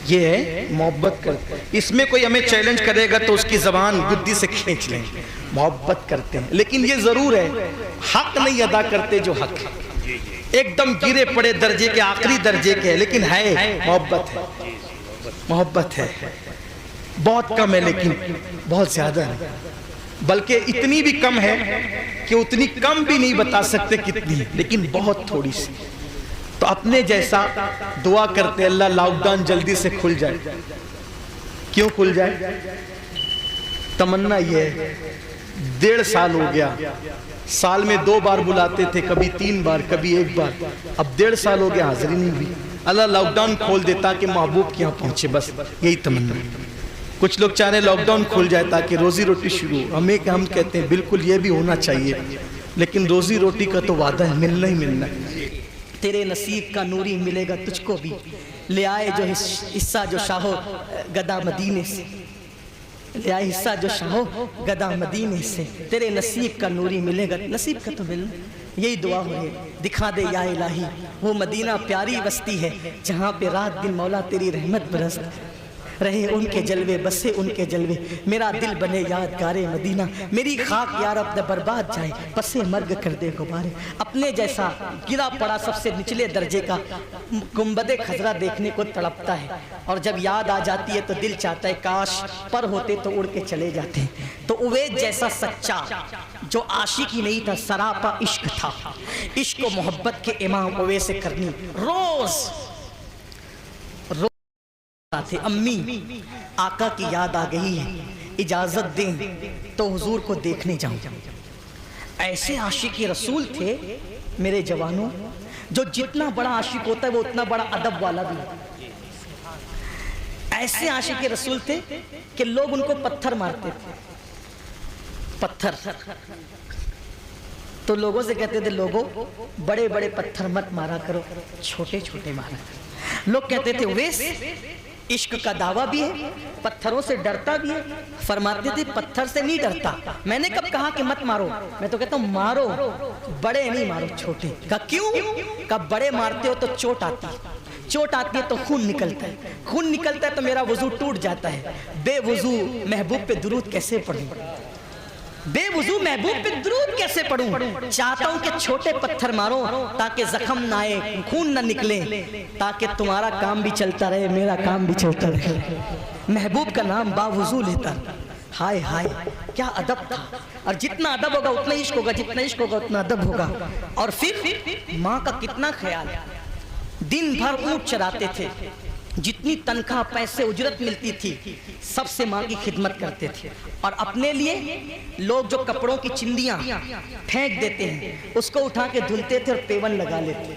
یہ ہے محبت کرتے ہیں. اس میں کوئی ہمیں چیلنج کرے گا تو اس کی زبان گدی سے کھینچ لیں. محبت کرتے ہیں لیکن یہ ضرور ہے حق نہیں ادا کرتے جو حق ہے. ایک دم گرے پڑے درجے کے آخری درجے کے لیکن ہے محبت ہے. محبت ہے بہت کم ہے لیکن بہت زیادہ ہے. بلکہ اتنی بھی کم ہے کہ اتنی کم بھی نہیں بتا سکتے کتنی لیکن بہت تھوڑی سی. تو اپنے جیسا دعا کرتے اللہ لاک ڈاؤن جلدی سے کھل جائے. کیوں کھل جائے؟ تمنا یہ ہے 1.5 سال ہو گیا, سال میں 2 بار بلاتے تھے, کبھی 3 بار کبھی 1 بار, اب 1.5 سال ہو گیا حاضری نہیں ہوئی. اللہ لاک ڈاؤن کھول دے تاکہ محبوب کے یہاں پہنچے, بس یہی تمنا. کچھ لوگ چاہ رہے لاک ڈاؤن کھول جائے تاکہ روزی روٹی شروع ہو. ہم کہتے ہیں بالکل یہ بھی ہونا چاہیے لیکن روزی روٹی کا تو وعدہ ہے, ملنا ہی ملنا ہے. تیرے نصیب کا نوری ملے گا تجھ کو بھی, لے آئے جو حصہ جو شاہو گدا مدینے سے, لے آئے حصہ جو شاہو گدا مدینے سے, تیرے نصیب کا نوری ملے گا. نصیب کا تو ملنا, یہی دعا ہو ہے. دکھا دے یا الہی وہ مدینہ پیاری بستی ہے جہاں پہ رات دن مولا تیری رحمت برس رہے, ان کے جلوے بسے ان کے جلوے, میرا دل بنے یادگار مدینہ, میری خاک یا رب نہ برباد جائے, پسے مرگ کر دے غبارے. اپنے جیسا گرا پڑا سب سے نچلے درجے کا گنبد خضرا دیکھنے کو تڑپتا ہے, اور جب یاد آ جاتی ہے تو دل چاہتا ہے کاش پر ہوتے تو اڑ کے چلے جاتے. تو اویس جیسا سچا جو عاشقی نہیں تھا سراپا عشق تھا, عشق و محبت کے امام اویس کرنی روز تھے. امی آقا کی یاد آ گئی ہے, اجازت دیں تو حضور کو دیکھنے جاؤں. ایسے عاشق رسول تھے میرے جوانوں, جو جتنا بڑا عاشق ہوتا ہے وہ اتنا بڑا ادب والا بھی. ایسے عاشق رسول تھے کہ لوگ ان کو پتھر مارتے تھے. پتھر تو لوگوں سے کہتے تھے لوگوں بڑے بڑے پتھر مت مارا کرو, چھوٹے چھوٹے مارا کرو. لوگ کہتے تھے اویس عشق کا دعویٰ بھی ہے, پتھروں سے ڈرتا بھی ہے. فرماتے تھے پتھر سے نہیں ڈرتا. میں نے کب کہا کہ مت مارو, میں تو کہتا ہوں مارو, بڑے نہیں مارو چھوٹے. کہا کیوں؟ کہا بڑے مارتے ہو تو چوٹ آتی ہے, چوٹ آتی ہے تو خون نکلتا ہے, خون نکلتا ہے تو میرا وضو ٹوٹ جاتا ہے, بے وضو محبوب پہ درود کیسے پڑھوں, بے وضو محبوب پہ درود کیسے پڑھوں. چاہتا ہوں کہ چھوٹے پتھر مارو تاکہ زخم نہ آئے, خون نہ نکلے, تاکہ تمہارا کام بھی چلتا رہے میرا کام بھی چلتا رہے. محبوب کا نام با وضو لیتا. ہائے ہائے کیا ادب تھا. اور جتنا ادب ہوگا اتنا عشق ہوگا, جتنا عشق ہوگا اتنا ادب ہوگا. اور پھر ماں کا کتنا خیال, دن بھر اونٹ چراتے تھے, جتنی تنخواہ پیسے اجرت ملتی تھی سب سے ماں کی خدمت کرتے تھے. اور اپنے لیے لوگ جو کپڑوں کی چندیاں پھینک دیتے ہیں اس کو اٹھا کے دھلتے تھے اور پیون لگا لیتے.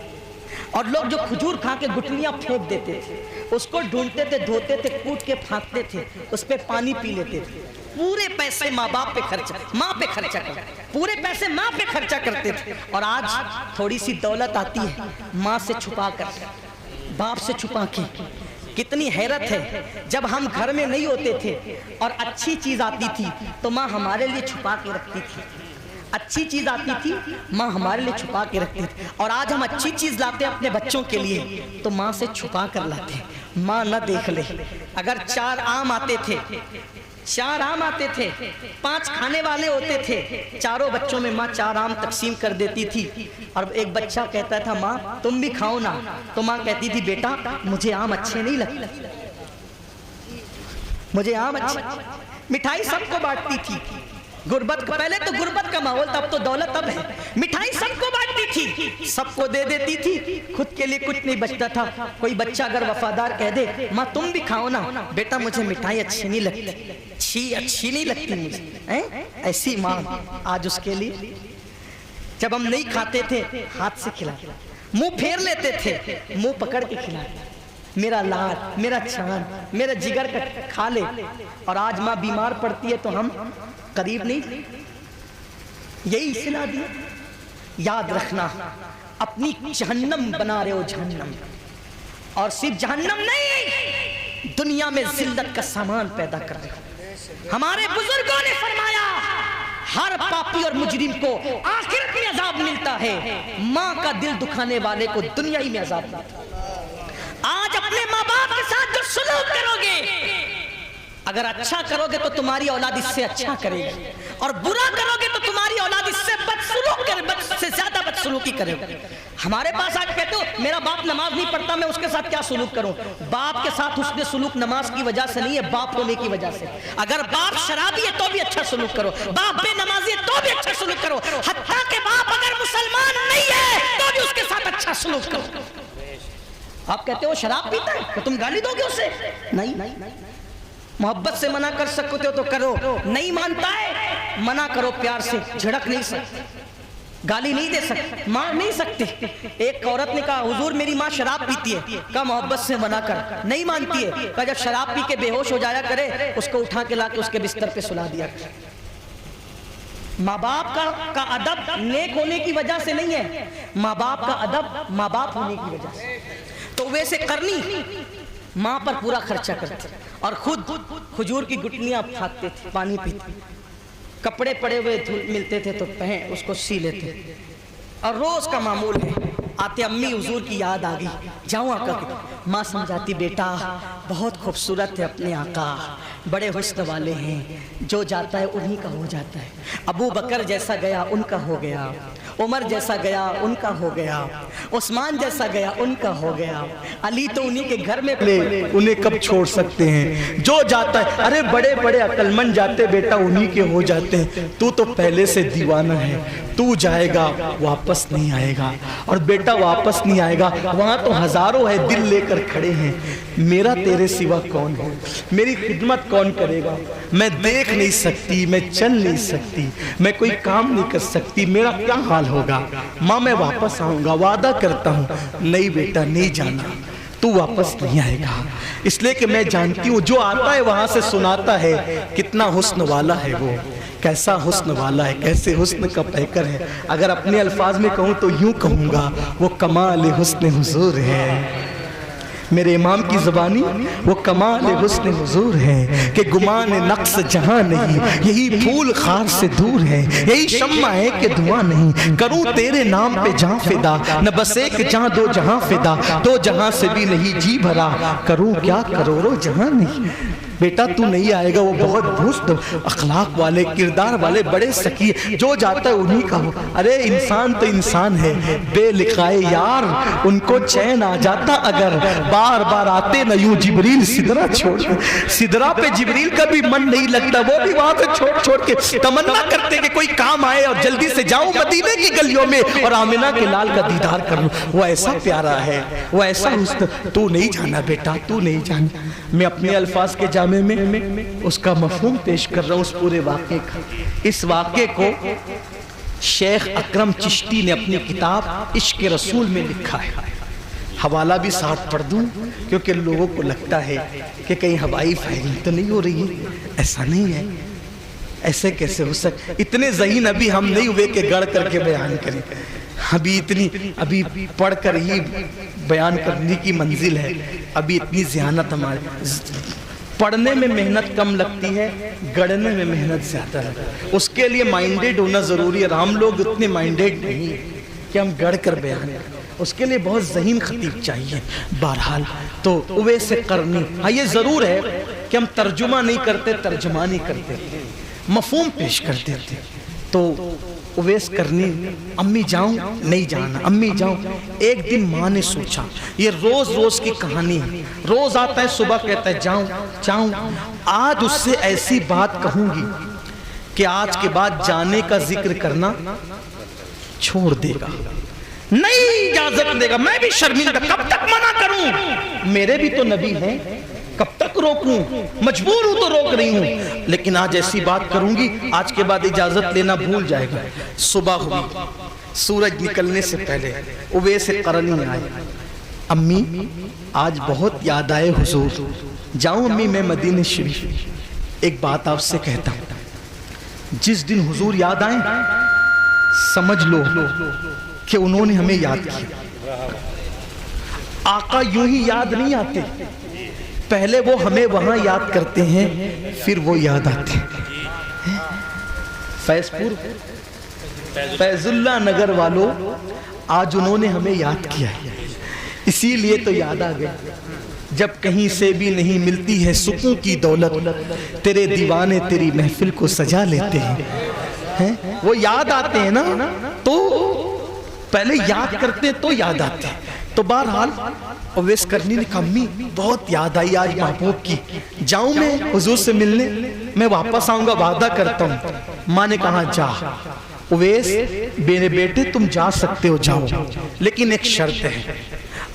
اور لوگ جو کھجور کھا کے گٹلیاں پھینک دیتے تھے اس کو ڈھونڈتے تھے, دھوتے تھے, کوٹ کے پھانکتے تھے, اس پہ پانی پی لیتے تھے. پورے پیسے ماں باپ پہ خرچہ, ماں پہ خرچہ کرتے, پورے پیسے ماں پہ خرچہ کرتے تھے. اور آج تھوڑی سی دولت آتی ہے ماں سے چھپا کر, باپ سے چھپا کے. کتنی حیرت ہے, جب ہم گھر میں نہیں ہوتے تھے اور اچھی چیز آتی تھی تو ماں ہمارے لیے چھپا کے رکھتی تھی. اچھی چیز آتی تھی ماں ہمارے لیے چھپا کے رکھتی تھی. اور آج ہم اچھی چیز لاتے ہیں اپنے بچوں کے لیے تو ماں سے چھپا کر لاتے ہیں, ماں نہ دیکھ لے. اگر 4 آم آتے تھے, 4 آم آتے تھے, 5 کھانے والے ہوتے تھے, چاروں بچوں میں ماں 4 آم تقسیم کر دیتی تھی. اور ایک بچہ کہتا تھا ماں تم بھی کھاؤ نا, تو ماں کہتی تھی بیٹا مجھے آم اچھے نہیں لگتے, مجھے آم اچھے. مٹھائی سب کو بانٹتی تھی. غربت پہلے تو غربت کا ماحول تھا, اب تو دولت اب ہے. مٹھائی سب کو بانٹتی تھی, سب کو دے دیتی تھی, خود کے لیے کچھ نہیں بچتا تھا. کوئی بچہ اگر وفادار کہہ دے ماں تم بھی کھاؤ نا, بیٹا مجھے مٹھائی اچھی نہیں لگتی, اچھی نہیں لگتی مجھے. ایسی ماں آج اس کے لیے. جب ہم نہیں کھاتے تھے ہاتھ سے کھلاتے, منہ پھیر لیتے تھے, منہ پکڑ کے کھلاتے. میرا لال, میرا چاند, میرا جگر کا کھا لے. اور آج ماں بیمار پڑتی ہے تو ہم قریب نہیں. یہی سلا دیا. یاد رکھنا اپنی جہنم بنا رہے ہو جہنم, اور صرف جہنم نہیں دنیا میں ذلت کا سامان پیدا کر رہے ہو. ہمارے بزرگوں نے فرمایا ہر پاپی اور مجرم کو آخرت میں عذاب ملتا ہے, ماں کا دل دکھانے والے کو دنیا ہی میں عذاب ملتا ہے. آج اپنے ماں باپ کے ساتھ جو سلوک اگر اچھا کرو گے تو تمہاری اولاد اس سے اچھا کرے گی، اور برا کرو گے تو تمہاری اولاد اس سے بدسلوک کرے، بد سے زیادہ بدسلوکی کرے گی۔ ہمارے پاس آج کہتے ہو میرا باپ نماز نہیں پڑھتا، میں اس کے ساتھ کیا سلوک کروں؟ باپ کے ساتھ حسن سلوک نماز کی وجہ سے نہیں ہے، باپ ہونے کی وجہ سے۔ اگر باپ شرابی ہے تو بھی اچھا سلوک کرو، باپ بے نمازی ہے تو بھی اچھا سلوک کرو، حتیٰ کہ باپ اگر مسلمان نہیں ہے تو بھی اس کے ساتھ اچھا سلوک کرو۔ آپ کہتے ہو شراب پیتا ہے تو تم گالی دو گے اسے؟ نہیں، محبت سے منع کر سکتے ہو تو کرو، نہیں مانتا ہے منع کرو پیار سے، جھڑک نہیں سکتے، گالی نہیں دے سکتے، مار نہیں سکتے۔ ایک عورت نے کہا حضور میری ماں شراب پیتی ہے، کہا محبت سے منع کر، نہیں مانتی ہے، کہا جب شراب پی کے بے ہوش ہو جایا کرے اس کو اٹھا کے لا کے اس کے بستر پہ سلا دیا کرے۔ ماں باپ کا ادب نیک ہونے کی وجہ سے نہیں ہے، ماں باپ کا ادب ماں باپ ہونے کی وجہ سے۔ تو ویسے کرنی ماں پر پورا خرچہ کرتے اور خود کھجور کی گٹلیاں کھاتے تھے، پانی پیتے، کپڑے پڑے ہوئے ملتے تھے تو پہن اس کو سی لیتے، اور روز کا معمول ہے آتے امی حضور کی یاد آ گئی، جاؤں آقا کی، ماں سمجھاتی بیٹا بہت خوبصورت ہے اپنے آقا، بڑے حسن والے ہیں، جو جاتا ہے انہی کا ہو جاتا ہے، ابو بکر جیسا گیا ان کا ہو گیا، عمر جیسا گیا ان کا ہو گیا، عثمان جیسا گیا ان کا ہو گیا، علی تو انہی کے گھر میں انہیں کب چھوڑ سکتے ہیں، جو جاتا ہے، ارے بڑے بڑے عقلمند جاتے بیٹا انہی کے ہو جاتے ہیں، تو پہلے سے دیوانہ ہے، تو جائے گا واپس نہیں آئے گا، اور بیٹا واپس نہیں آئے گا، وہاں تو ہزاروں ہے دل لے کر کھڑے ہیں، میرا تیرے سوا کون ہے، میری خدمت کون کرے گا، میں دیکھ نہیں سکتی، میں چل نہیں سکتی، میں کوئی کام نہیں کر سکتی، میرا کیا حال ہوگا، ماں میں واپس آؤں گا، وعدہ کرتا ہوں، نہیں بیٹا نہیں جانا، تو واپس نہیں آئے گا، اس لئے کہ میں جانتی ہوں جو آتا ہے وہاں سے سناتا ہے کتنا حسن والا ہے وہ، کیسا حسن والا ہے، کیسے حسن کا پیکر ہے، اگر اپنے الفاظ میں کہوں تو یوں کہوں گا وہ کمال حسن حضور ہے، میرے امام کی زبانی وہ کمال حسن حضور ہے کہ گمان نقص جہاں نہیں، یہی پھول خار سے دور ہے، یہی شمع ہے کہ دھواں نہیں، کروں تیرے نام پہ جہاں فدا، نہ بس ایک جہاں دو جہاں فدا، دو جہاں سے بھی نہیں جی بھرا، کروں کیا کروڑوں جہاں نہیں، بیٹا تو نہیں آئے گا، وہ بہت بھوست اخلاق والے کردار والے بڑے سکی، جو جاتا ہے انہی کا ہو، ارے انسان تو انسان ہے، بے لقائے یار ان کو چین آ جاتا اگر بار بار آتے نہ یوں جبریل سدرہ چھوڑ کے، سدرہ پہ جبریل کا بھی من نہیں لگتا، وہ بھی وہاں سے چھوڑ کے تمنا کرتے کہ کوئی کام آئے اور جلدی سے جاؤں مدینے کی گلیوں میں اور آمنہ کے لال کا دیدار کر لوں، وہ ایسا پیارا ہے، وہ ایسا حسن، تو نہیں جانا بیٹا تو نہیں جانا۔ میں اپنے الفاظ کے جامع میں اس کا مفہوم پیش کر رہا ہوں اس پورے واقعے کا۔ اس واقعے کو شیخ اکرم چشتی نے اپنی کتاب عشق رسول میں لکھا ہے، حوالہ بھی ساتھ پڑھ دوں کیونکہ لوگوں کو لگتا ہے کہ کہیں ہوائی فائرنگ تو نہیں ہو رہی ہے، ایسا نہیں ہے، ایسے کیسے ہو سکتا، اتنے ذہین ابھی ہم نہیں ہوئے کہ گڑھ کر کے بیان کریں، ابھی پڑھ کر ہی بیان کرنے کی منزل ہے، ابھی اتنی ذہانت ہمارے، پڑھنے میں محنت کم لگتی ہے، گڑھنے میں محنت زیادہ لگتی ہے، اس کے لیے مائنڈیڈ ہونا ضروری ہے، ہم لوگ اتنے مائنڈیڈ نہیں کہ ہم گڑھ کر بیان کریں، اس کے لیے بہت ذہین خطیب چاہیے۔ بہرحال تو اویس قرنی، ہاں یہ ضرور ہے کہ ہم ترجمہ نہیں کرتے، ترجمہ نہیں کرتے، مفہوم پیش کر دیتے، تو اویس قرنی امی جاؤں نہیں جانا، امی جاؤں، ایک دن ماں نے سوچا، یہ روز روز کی کہانی ہے، روز آتا ہے صبح کہتا ہے جاؤں، آج اس سے ایسی بات کہوں گی کہ آج کے بعد جانے کا ذکر کرنا چھوڑ دے گا، نہیں اجازت دے گا، میں بھی شرمندہ، کب تک منع کروں، میرے بھی تو نبی ہیں، کب تک روکوں، مجبور ہوں تو روک رہی ہوں، لیکن آج ایسی بات کروں گی، آج کے بعد اجازت لینا بھول جائے گا۔ صبح ہوئی، سورج نکلنے سے پہلے اویس قرنی آئے، امی آج بہت یاد آئے حضور، جاؤں امی میں مدینہ شریف، ایک بات آپ سے کہتا ہوں، جس دن حضور یاد آئیں سمجھ لو کہ انہوں نے ہمیں یاد کیا، آقا یوں ہی یاد نہیں آتے، پہلے وہ ہمیں وہاں یاد کرتے ہیں پھر وہ یاد آتے ہیں۔ فیض پور فیض اللہ نگر والوں، آج انہوں نے ہمیں یاد کیا ہے، اسی لیے تو یاد آ گئے، جب کہیں سے بھی نہیں ملتی ہے سکون کی دولت، تیرے دیوانے تیری محفل کو سجا لیتے ہیں۔ وہ یاد آتے ہیں نا، تو پہلے یاد کرتے ہیں تو یاد آتے ہیں۔ تو بہرحال اویس کرنی نے کہا امی بہت یاد آئی آج محبوب کی، جاؤں میں حضور سے ملنے؟ میں واپس آؤں گا، وعدہ کرتا ہوں۔ ماں نے کہا جا اویس میرے بیٹے، تم جا سکتے ہو، جاؤ، لیکن ایک شرط ہے،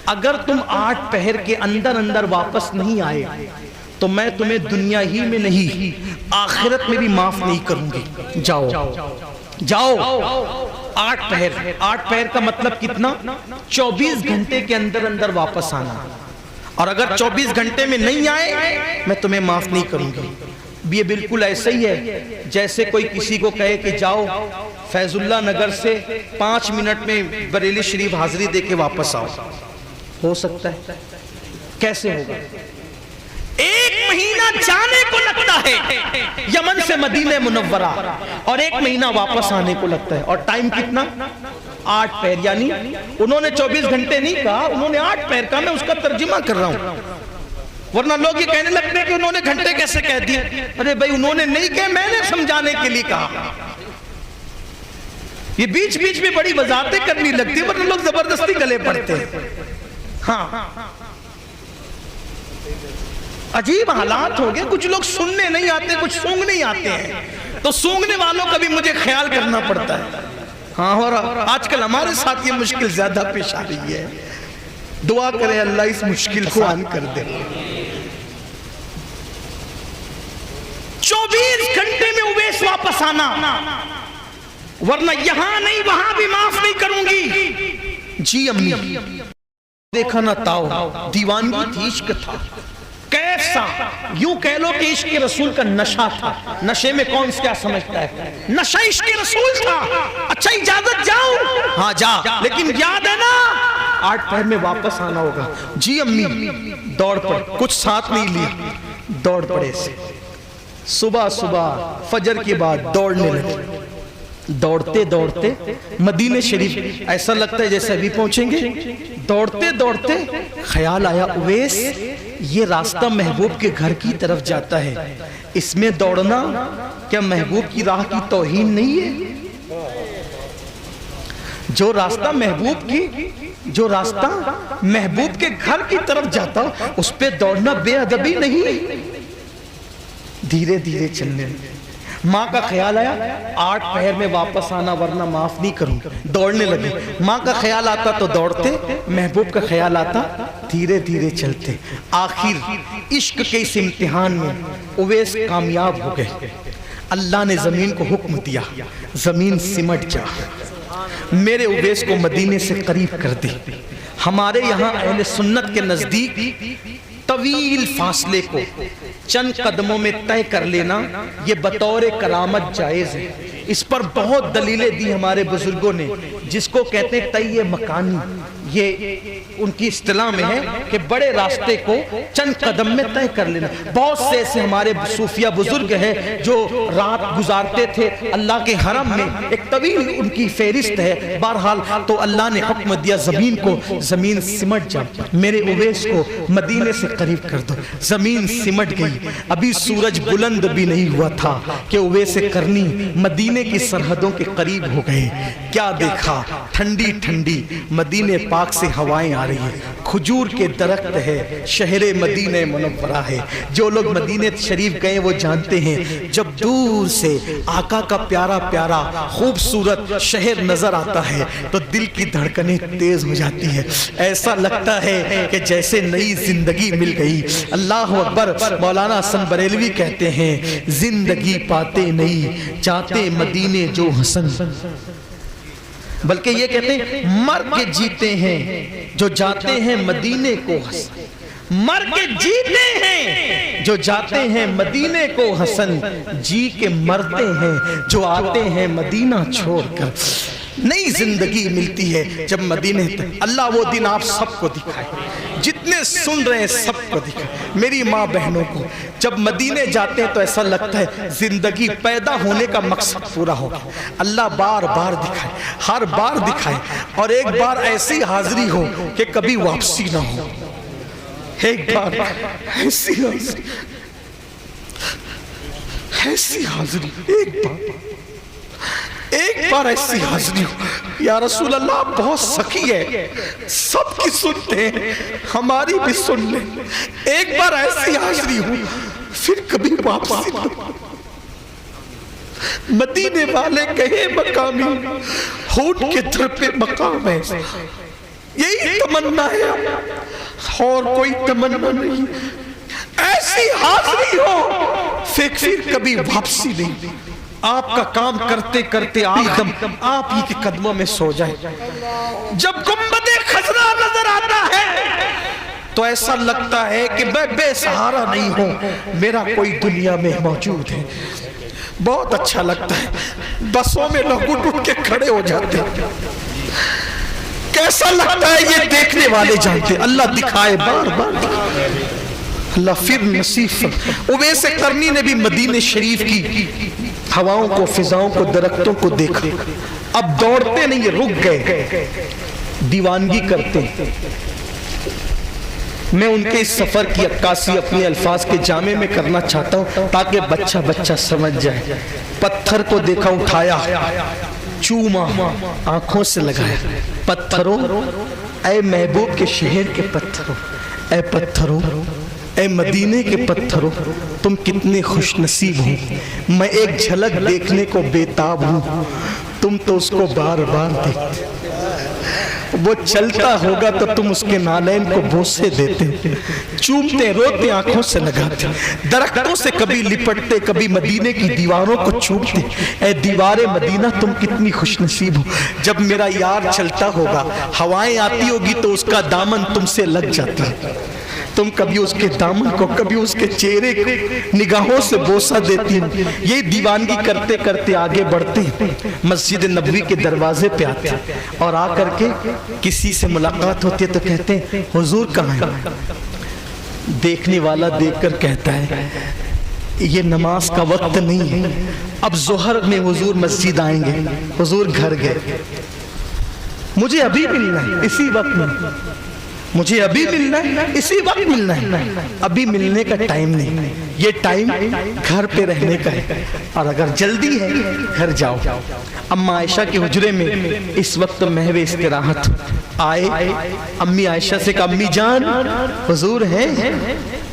اگر تم 8 پہر کے اندر واپس نہیں آئے تو میں تمہیں دنیا ہی میں نہیں آخرت میں بھی معاف نہیں کروں گی۔ جاؤ جاؤ۔ 8 پہر کا مطلب کتنا؟ 24 گھنٹے کے اندر واپس آنا، اور اگر 24 گھنٹے میں نہیں آئے میں تمہیں معاف نہیں کروں گی۔ یہ بالکل ایسا ہی ہے جیسے کوئی کسی کو کہے کہ جاؤ فیض اللہ نگر سے 5 منٹ میں بریلی شریف حاضری دے کے واپس آؤ۔ ہو سکتا ہے؟ کیسے ہوگا؟ 1 مہینہ جانے کو لگتا ہے یمن سے مدینہ منورہ، اور 1 مہینہ واپس آنے کو لگتا ہے، اور ٹائم کتنا؟ 8 پہر۔ یعنی انہوں نے 24 گھنٹے نہیں کہا، انہوں نے 8 پہر کہا۔ میں اس کا ترجمہ کر رہا ہوں، ورنہ لوگ یہ کہنے لگتے ہیں کہ انہوں نے گھنٹے کیسے کہہ دیے۔ ارے بھائی انہوں نے نہیں کہا، میں نے سمجھانے کے لیے کہا۔ یہ بیچ میں بڑی وضاحتیں کرنی لگتی ہے، ورنہ لوگ زبردستی گلے پڑتے ہیں۔ ہاں عجیب حالات ہو گئے، کچھ لوگ سننے نہیں آتے، کچھ سونگنے نہیں آتے ہیں، تو سونگنے والوں کا بھی مجھے خیال کرنا پڑتا ہے۔ ہاں، اور آج کل ہمارے ساتھ یہ مشکل زیادہ پیش آ رہی ہے۔ دعا کریں اللہ اس مشکل کو آسان کر دے۔ 24 گھنٹے میں اویس واپس آنا، ورنہ یہاں نہیں وہاں بھی معاف نہیں کروں گی۔ جی امی، دیکھا نہ تاؤ، دیوانگی تھی، عشق تھا کیسا، یوں کہہ لو کہ عشق رسول کا نشہ تھا۔ نشے میں کون کیا سمجھتا ہے؟ نشہ عشق رسول تھا۔ اچھا اجازت جاؤں؟ ہاں جا، لیکن یاد ہے نا 8 پہر میں واپس آنا ہوگا۔ جی امی، دوڑ پڑ، کچھ ساتھ نہیں لیا، دوڑ پڑے سے۔ صبح فجر کے بعد دوڑنے لگے، دوڑتے مدینہ شریف، ایسا لگتا ہے جیسے ابھی پہنچیں گے۔ دوڑتے خیال آیا اویس یہ راستہ محبوب کے گھر کی طرف جاتا ہے، اس میں دوڑنا کیا محبوب کی راہ کی توہین نہیں ہے؟ جو راستہ محبوب کے گھر کی طرف جاتا اس پہ دوڑنا بے ادبی نہیں؟ دھیرے دھیرے چلنے لگے۔ ماں کا خیال آیا 8 پہر میں واپس آنا ورنہ معاف نہیں کروں، دوڑنے لگے۔ ماں کا خیال آتا تو دوڑتے، محبوب کا خیال آتا دھیرے دھیرے چلتے۔ آخر عشق کے اس امتحان میں اویس کامیاب ہو گئے۔ اللہ نے زمین کو حکم دیا، زمین سمٹ جا، میرے اویس کو مدینے سے قریب کر دی۔ ہمارے یہاں اہل سنت کے نزدیک طویل فاصلے کو چند قدموں میں طے کر لینا یہ بطور کرامت جائز ہے۔ اس پر بہت دلیلیں دی ہمارے بزرگوں نے، جس کو کہتے ہیں طے مکانی۔ یہ ان کی اصطلاح میں ہے کہ بڑے راستے کو چند قدم میں طے کر لینا۔ بہت سے ایسے ہمارے صوفیہ بزرگ ہیں جو رات گزارتے تھے اللہ کے حرم میں، ایک طویل ان کی فہرست ہے۔ بہرحال تو اللہ نے حکم دیا زمین کو، زمین سمٹ جا، میرے اویس کو مدینے سے قریب کر دو۔ زمین سمٹ گئی، ابھی سورج بلند بھی نہیں ہوا تھا کہ اویس کرنی مدینے کی سرحدوں کے قریب ہو گئے۔ کیا دیکھا؟ ٹھنڈی ٹھنڈی مدینے پاک سے ہوائیں آ رہی ہیں، کھجور کے درخت ہے، شہر مدینہ منورہ ہے۔ جو لوگ مدینہ شریف گئے وہ جانتے ہیں جب دور سے آقا کا پیارا پیارا خوبصورت شہر نظر آتا ہے تو دل کی دھڑکنیں تیز ہو جاتی ہے، ایسا لگتا ہے کہ جیسے نئی زندگی مل گئی۔ اللہ اکبر۔ مولانا حسن بریلوی کہتے ہیں زندگی پاتے نہیں چاہتے مدینے جو حسن، بلکہ یہ کہتے ہیں مر کے جیتے ہیں جو جاتے ہیں مدینے کو حسن، مر کے جیتے ہیں جو جاتے ہیں مدینے کو حسن، جی کے مرتے ہیں جو آتے ہیں مدینہ چھوڑ کر۔ نئی زندگی ملتی ہے جب مدینے تک۔ اللہ وہ دن آپ سب کو دکھائے، جتنے سن رہے ہیں سب کو دکھائے، میری ماں بہنوں کو۔ جب مدینے جاتے ہیں تو ایسا لگتا ہے زندگی پیدا ہونے کا مقصد پورا ہوگا۔ اللہ بار بار دکھائے، ہر بار دکھائے، اور ایک بار ایسی حاضری ہو کہ کبھی واپسی نہ ہو۔ ایک بار ایسی حاضری ایک بار ایسی حاضری ہو، یا رسول اللہ آپ بہت سخی ہے، سب کی سنتے ہیں، ہماری بھی سن لیں، ایک بار ایسی حاضری ہو پھر کبھی واپسی نہ۔ مدینے والے کہے مقامی ہونٹ کے در پہ مقام ہے، یہی تمنا ہے اور کوئی تمنا نہیں، ایسی حاضری ہو پھر کبھی واپسی نہیں۔ آپ کا کام کرتے کرتے آپ ہی کے قدموں میں سو جائے۔ جب گنبد خضرا نظر آتا ہے تو ایسا لگتا ہے کہ میں بے سہارا نہیں ہوں، میرا کوئی دنیا میں موجود ہے۔ بہت اچھا لگتا ہے، بسوں میں لوگ اٹھ کے کھڑے ہو جاتے ہیں، کیسا لگتا ہے یہ دیکھنے والے جانتے ہیں۔ اللہ دکھائے، بار بار دکھائے، اللہ پھر نصیب۔ اویس قرنی نے بھی مدینہ شریف کی ہواؤں کو، فضاؤں کو، درختوں کو دیکھا، اب دوڑتے نہیں، رک گئے، دیوانگی کرتے۔ میں ان کے اس سفر کی عکاسی اپنے الفاظ کے جامع میں کرنا چاہتا ہوں تاکہ بچہ بچہ سمجھ جائے۔ پتھر کو دیکھا، اٹھایا، چوما، آنکھوں سے لگایا۔ پتھروں، اے محبوب کے شہر کے پتھروں، اے پتھروں، اے مدینے کے پتھروں، تم کتنے خوش نصیب ہو، میں ایک جھلک دیکھنے کو بیتاب ہوں، تم تو اس کو بار بار دیکھتے۔ وہ چلتا ہوگا تو تم اس کے نالین کو بوسے دیتے، چومتے، روتے، آنکھوں سے لگاتے، درختوں سے کبھی لپٹتے، کبھی مدینے کی دیواروں کو چومتے۔ اے دیوار مدینہ تم کتنی خوش نصیب ہو، جب میرا یار چلتا ہوگا، ہوائیں آتی ہوگی تو اس کا دامن تم سے لگ جاتا ہے، تم کبھی اس کے دامن کو، کبھی اس کے چہرے کو نگاہوں سے بوسہ دیتی ہوں۔ یہ دیوانگی کرتے کرتے آگے بڑھتے ہیں، مسجد نبوی کے دروازے پہ آتے ہیں اور آ کر کے کسی سے ملاقات ہوتی ہے تو کہتے ہیں حضور کہاں ہیں؟ دیکھنے والا دیکھ کر کہتا ہے یہ نماز کا وقت نہیں ہے، اب ظہر میں حضور مسجد آئیں گے، حضور گھر گئے، مجھے ابھی ملنا ہے، اسی وقت میں مجھے ابھی ملنا ہے، اسی وقت ملنا ہے، ابھی ملنے کا ٹائم نہیں، یہ ٹائم گھر پہ رہنے کا ہے، اور اگر جلدی ہے گھر جاؤ۔ اماں عائشہ کے حجرے میں اس وقت محو استراحت آئے، امی عائشہ سے کہا امی جان حضور ہیں؟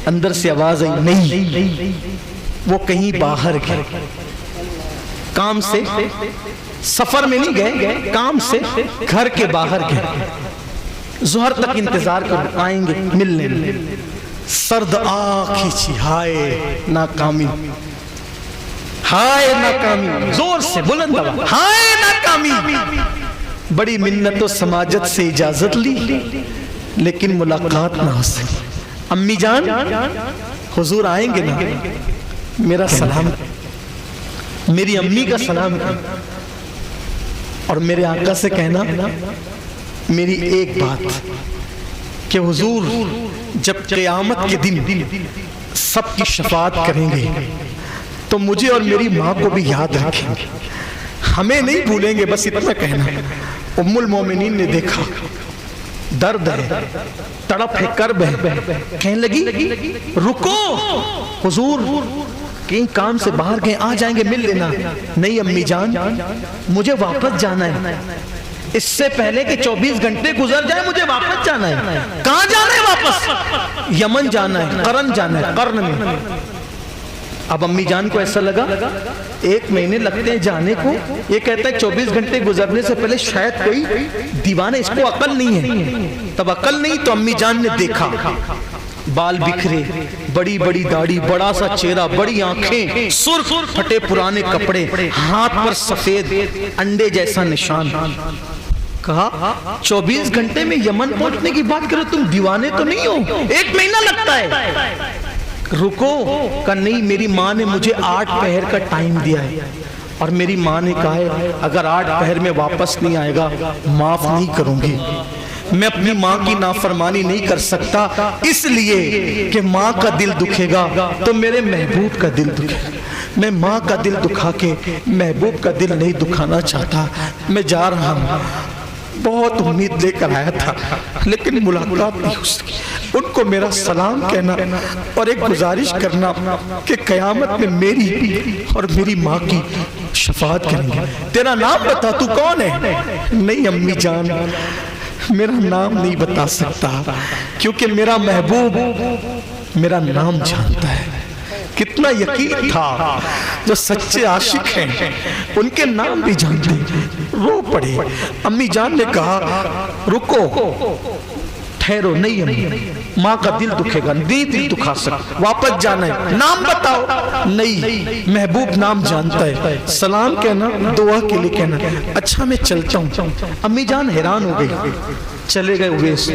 اندر سے آواز آئی نہیں، وہ کہیں باہر گئے، کام سے، سفر میں نہیں گئے، کام سے گھر کے باہر گئے، ظہر تک انتظار کر آئیں گے ملنے۔ سرد آنکھ کھینچی، ہائے ناکامی، ہائے ناکامی، زور سے بلند آواز، ہائے ناکامی۔ بڑی منت و سماجت سے اجازت لی لیکن ملاقات نہ ہو سکی۔ امی جان حضور آئیں گے نا، میرا سلام، میری امی کا سلام، اور میرے آقا سے کہنا میری ایک بات کہ حضور جب قیامت کے دن سب کی شفاعت کریں گے تو مجھے اور میری ماں کو بھی یاد رکھیں گے، ہمیں نہیں بھولیں گے، بس اتنا کہنا۔ ام المومنین نے دیکھا درد ہے، تڑپ ہے، کرب ہے، کہنے لگی رکو حضور کہیں کام سے باہر گئے، آ جائیں گے مل لینا۔ نہیں امی جان مجھے واپس جانا ہے، اس سے پہلے کہ 24 گھنٹے گزر جائے مجھے واپس جانا ہے۔ کہاں جانا ہے واپس؟ یمن جانا ہے، قرن جانا ہے، قرن میں۔ اب امی جان کو ایسا لگا 1 مہینے لگتے ہیں جانے کو، یہ کہتا ہے 24 گھنٹے گزرنے سے پہلے شاید کوئی دیوانے، اس کو عقل نہیں ہے۔ تب عقل نہیں تو امی جان نے دیکھا بال بکھرے، بڑی بڑی داڑھی، بڑا سا چہرہ، بڑی آنکھیں، سرخ پھٹے پرانے کپڑے، ہاتھ پر سفید انڈے جیسا نشان۔ کہا 24 گھنٹے میں یمن پہنچنے کی بات کرو، تم دیوانے تو نہیں ہو، 1 مہینہ لگتا ہے۔ رکو، کہ نہیں میری ماں نے مجھے 8 پہر کا ٹائم دیا ہے، اور میری ماں نے کہا ہے اگر 8 پہر میں واپس نہیں آئے گا معاف نہیں کروں گی۔ میں اپنی ماں کی نافرمانی نہیں کر سکتا، اس لیے کہ ماں کا دل دکھے گا تو میرے محبوب کا دل دکھے گا، میں ماں کا دل دکھا کے محبوب کا دل نہیں دکھانا چاہتا، میں جا رہا ہوں۔ بہت امید لے کر آیا تھا لیکن ملاقات نہیں ہو سکی. ان کو میرا سلام کہنا اور ایک گزارش کرنا کہ قیامت میں میری اور میری ماں کی شفاعت کریں گے. تیرا نام بتا, تو کون ہے؟ نہیں امی جان, میرا نام نہیں بتا سکتا کیونکہ میرا محبوب میرا نام جانتا ہے. کتنا یقین تھا, جو سچے عاشق ہیں ان کے نام بھی جانتے. رو پڑے. امی جان نے کہا رکو, ٹھہرو. نہیں امی, ماں کا دل دکھے گا, نہیں دل دکھا سکتا, واپس جانا ہے, نام بتاؤ. نہیں, محبوب نام جانتا ہے, سلام کہنا, دعا کے لیے کہنا. اچھا میں چلتا ہوں. امی جان حیران ہو گئی. چلے گئے اویس.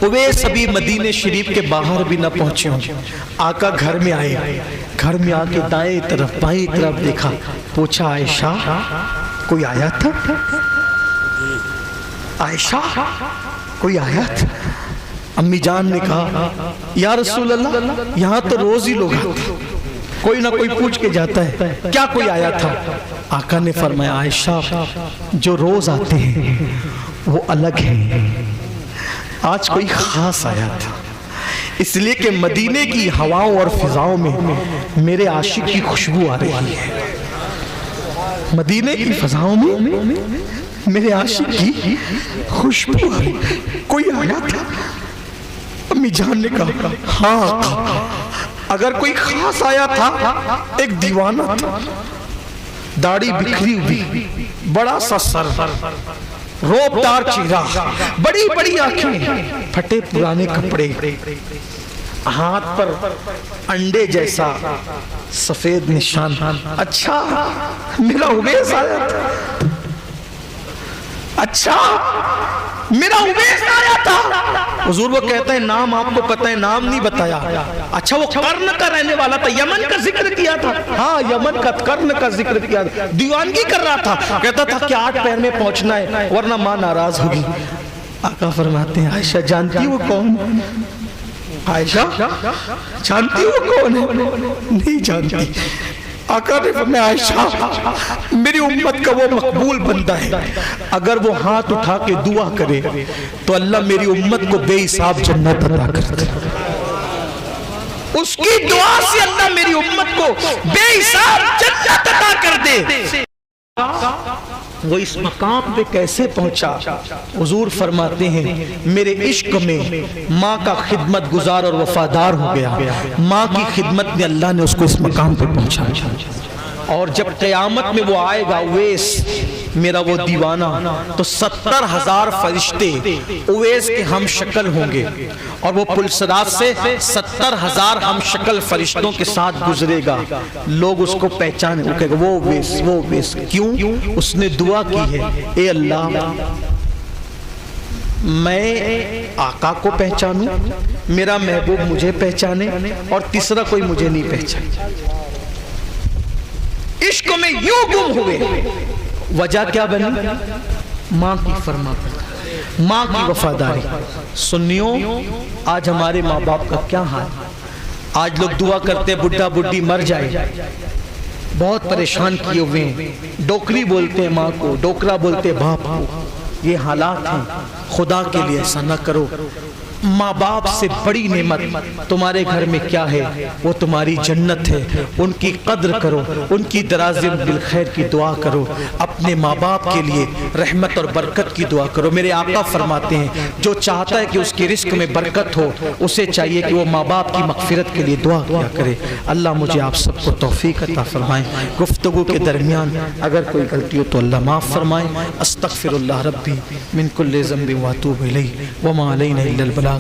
اویس ابھی مدینہ شریف کے باہر بھی نہ پہنچے ہوں. آقا گھر میں آئے. گھر میں آ کے دائیں طرف بائیں طرف دیکھا, پوچھا عائشہ کوئی آیا تھا؟ عائشہ کوئی آیا تھا؟ امی جان نے کہا یا رسول اللہ, یہاں تو روز ہی لوگ آتے, کوئی نہ کوئی پوچھ کے جاتا ہے, کیا کوئی آیا تھا؟ آقا نے فرمایا عائشہ جو روز آتے ہیں وہ الگ ہیں, آج کوئی خاص آیا تھا, اس لیے کہ مدینے کی ہواؤں اور فضاؤں میں میرے عاشق کی خوشبو آ رہی ہے. مدینے کی فضاؤں میں میرے عاشق کی خوشبو آ رہی ہے. کوئی آیا تھا؟ امی جان نے کہا ہاں, اگر کوئی خاص آیا تھا, ایک دیوانہ تھا, داڑھی بکھری ہوئی, بڑا سا سر, روبدار چہرہ, بڑی بڑی آنکھیں, پھٹے پرانے کپڑے, ہاتھ پر انڈے جیسا سفید نشان. اچھا میرا اویس آیا تھا, اچھا میرا اویس آیا تھا. حضور وہ کہتا ہے نام آپ کو پتہ ہے, نام نہیں بتایا. اچھا وہ قرن کا رہنے والا تھا, یمن کا ذکر کیا تھا. ہاں یمن کا, قرن کا ذکر کیا تھا, دیوانگی کر رہا تھا, کہتا تھا کہ 8 پیر میں پہنچنا ہے ورنہ ماں ناراض ہوگی. آقا فرماتے ہیں عائشہ جانتی وہ کون؟ عائشہ جانتی وہ کون ہے؟ نہیں جانتی. آقا نے فرمایا عائشہ میری امت کا وہ مقبول بندہ ہے, اگر وہ ہاتھ اٹھا کے دعا کرے تو اللہ میری امت کو بے حساب جنت عطا کر دے. اس کی دعا سے اللہ میری امت کو بے حساب جنت عطا کر دے. وہ اس مقام پہ کیسے پہنچا؟ حضور فرماتے ہیں میرے عشق میں ماں کا خدمت گزار اور وفادار ہو گیا. ماں کی خدمت میں اللہ نے اس کو اس مقام پہ پہنچا. اور جب قیامت میں وہ آئے گا اویس میرا وہ دیوانہ, تو 70,000 فرشتے اویس کے ہم شکل ہوں گے, اور وہ پلسرات سے 70,000 ہم شکل فرشتوں کے ساتھ گزرے گا. لوگ اس کو پہچانے, وہ کہے گا وہ اویس, وہ اویس. کیوں؟ اس نے دعا کی ہے اے اللہ میں آقا کو پہچانوں, میرا محبوب مجھے پہچانے, اور تیسرا کوئی مجھے نہیں پہچانے. عشق میں یوں گم ہوئے. وجہ کیا بنی؟ ماں کی فرمانبرداری, ماں کی وفاداری. سنیوں آج ہمارے ماں باپ کا کیا حال؟ آج لوگ دعا کرتے بڈھا بڈھی مر جائے, بہت پریشان کیے ہوئے ہیں. ڈوکری بولتے ہیں ماں کو, ڈوکرا بولتے ہیں باپ کو. یہ حالات ہیں, خدا کے لیے ایسا نہ کرو. ماں باپ سے بڑی نعمت تمہارے گھر میں کیا ہے؟ وہ تمہاری جنت ہے. ان کی قدر کرو, ان کی دراز بالخیر کی دعا کرو, اپنے ماں باپ کے لیے رحمت اور برکت کی دعا کرو. میرے آقا فرماتے ہیں جو چاہتا ہے کہ اس کے رزق میں برکت ہو, اسے چاہیے کہ وہ ماں باپ کی مغفرت کے لیے دعا کیا کرے. اللہ مجھے آپ سب کو توفیق عطا فرمائے. گفتگو کے درمیان اگر کوئی غلطی ہو تو اللہ معاف فرمائے. استغفر اللہ ربی من کل ذنب واتوب الیہ وما علینا الا البلاغ.